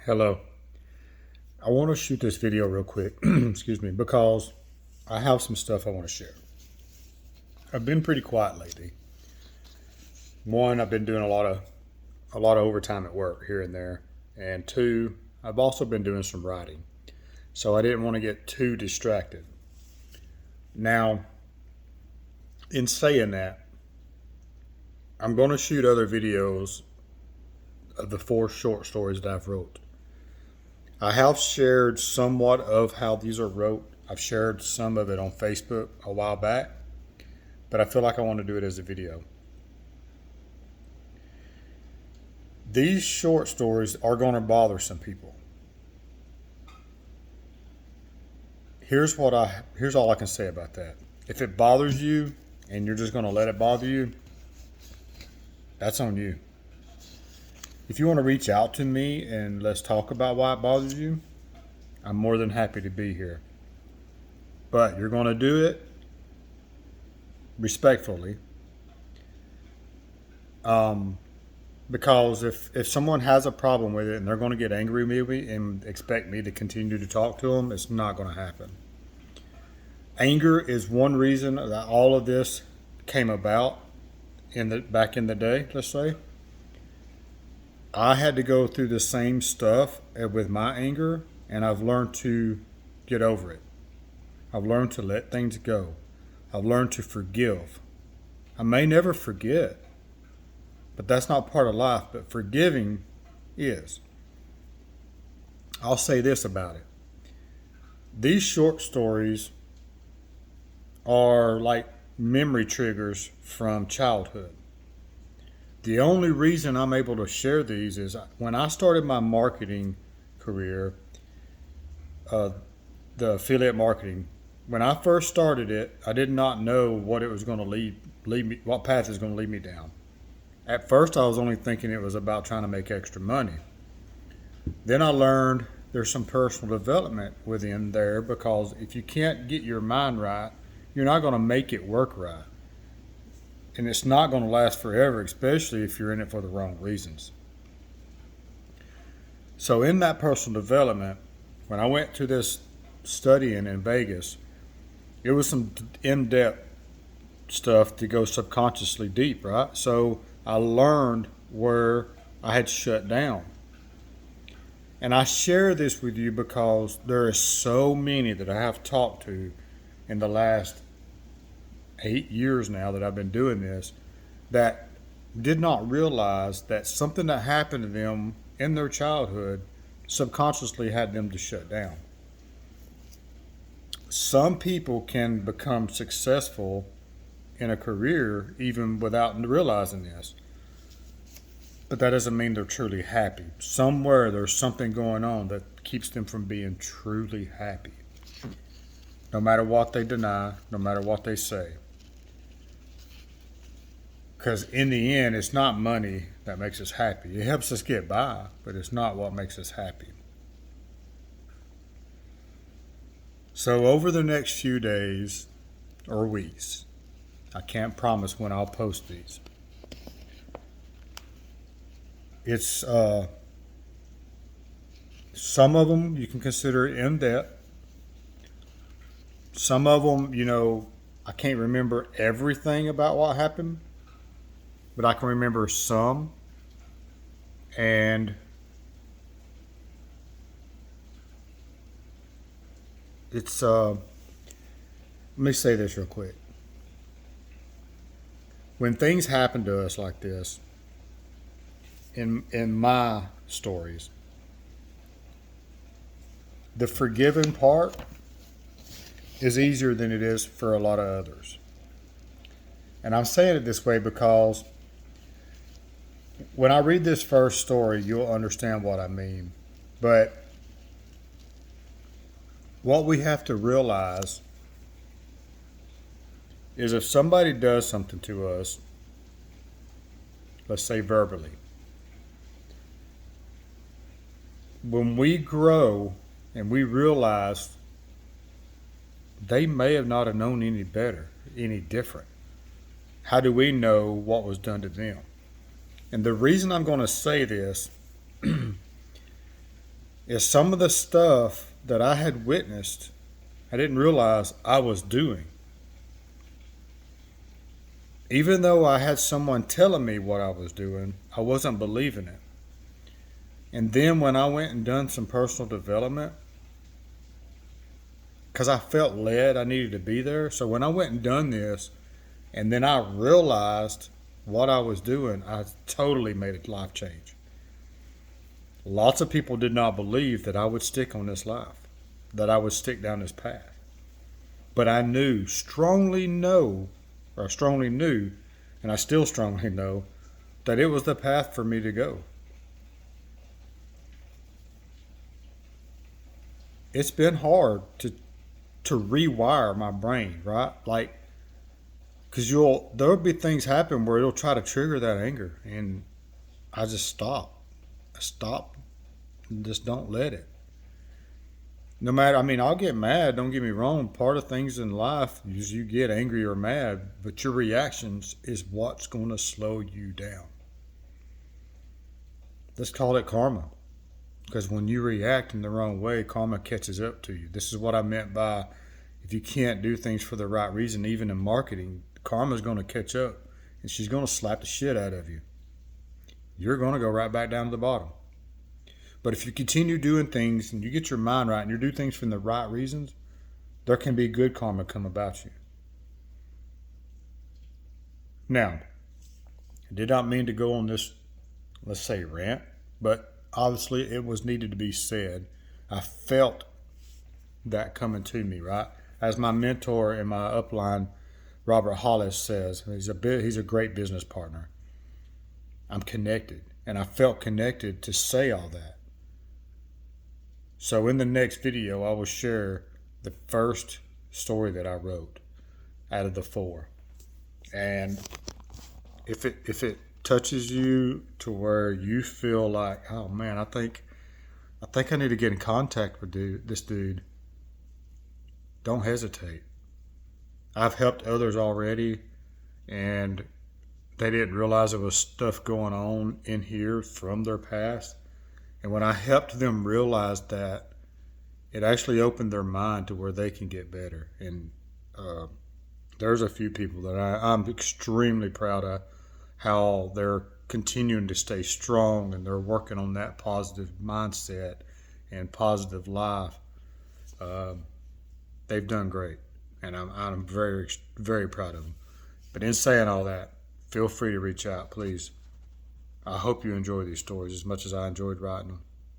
Hello. I want to shoot this video real quick, excuse me, because I have some stuff I want to share. I've been pretty quiet lately. One, I've been doing a lot of overtime at work here and there, and two, I've also been doing some writing. So I didn't want to get too distracted. Now, in saying that, I'm going to shoot other videos of the 4 short stories that I've wrote. I have shared somewhat of how these are wrote. I've shared some of it on Facebook a while back, but I feel like I want to do it as a video. These short stories are going to bother some people. Here's all I can say about that. If it bothers you and you're just going to let it bother you, that's on you. If you want to reach out to me and let's talk about why it bothers you, I'm more than happy to be here. But you're going to do it respectfully. Because if someone has a problem with it and they're going to get angry with me and expect me to continue to talk to them, it's not going to happen. Anger is one reason that all of this came about back in the day, let's say. I had to go through the same stuff with my anger, and I've learned to get over it. I've learned to let things go. I've learned to forgive. I may never forget, but that's not part of life, but forgiving is. I'll say this about it. These short stories are like memory triggers from childhood. The only reason I'm able to share these is when I started my marketing career, the affiliate marketing. When I first started it, I did not know what it was going to lead me, what path it was going to lead me down. At first, I was only thinking it was about trying to make extra money. Then I learned there's some personal development within there, because if you can't get your mind right, you're not going to make it work right. And it's not going to last forever, especially if you're in it for the wrong reasons. So in that personal development, when I went to this studying in Vegas, it was some in-depth stuff to go subconsciously deep, right? So I learned where I had shut down. And I share this with you because there are so many that I have talked to in the last 8 years now that I've been doing this, that did not realize that something that happened to them in their childhood subconsciously had them to shut down. Some people can become successful in a career even without realizing this, but that doesn't mean they're truly happy. Somewhere there's something going on that keeps them from being truly happy, no matter what they deny, no matter what they say. Because in the end, it's not money that makes us happy. It helps us get by, but it's not what makes us happy. So over the next few days or weeks, I can't promise when I'll post these. It's some of them you can consider in depth. Some of them, I can't remember everything about what happened, but I can remember some. And it's let me say this real quick. When things happen to us like this, in my stories, the forgiving part is easier than it is for a lot of others. And I'm saying it this way because when I read this first story, you'll understand what I mean. But what we have to realize is if somebody does something to us, let's say verbally, when we grow and we realize they may have not have known any better, any different, how do we know what was done to them? And the reason I'm going to say this is some of the stuff that I had witnessed, I didn't realize I was doing. Even though I had someone telling me what I was doing, I wasn't believing it. And then when I went and done some personal development, because I felt led, I needed to be there. So when I went and done this, and then I realized what I was doing, I totally made a life change. Lots of people did not believe that I would stick on this life, that I would stick down this path. But I knew, strongly knew, and I still strongly know, that it was the path for me to go. It's been hard to rewire my brain, right? Like, because there'll be things happen where it'll try to trigger that anger, and I just stop. I stop and just don't let it. No matter, I mean, I'll get mad, don't get me wrong. Part of things in life is you get angry or mad, but your reactions is what's going to slow you down. Let's call it karma. Because when you react in the wrong way, karma catches up to you. This is what I meant by if you can't do things for the right reason, even in marketing, karma's going to catch up and she's going to slap the shit out of you. You're going to go right back down to the bottom. But if you continue doing things and you get your mind right and you do things for the right reasons, there can be good karma come about you. Now, I did not mean to go on this, let's say, rant, but obviously it was needed to be said. I felt that coming to me, right? As my mentor in my upline, Robert Hollis, says, he's a great business partner. I'm connected, and I felt connected to say all that. So in the next video, I will share the first story that I wrote out of the 4. And if it touches you to where you feel like, oh man, I think I need to get in contact with this dude, don't hesitate. I've helped others already, and they didn't realize there was stuff going on in here from their past. And when I helped them realize that, it actually opened their mind to where they can get better. And there's a few people that I'm extremely proud of how they're continuing to stay strong and they're working on that positive mindset and positive life. They've done great, and I'm very, very proud of them. But in saying all that, feel free to reach out, please. I hope you enjoy these stories as much as I enjoyed writing them.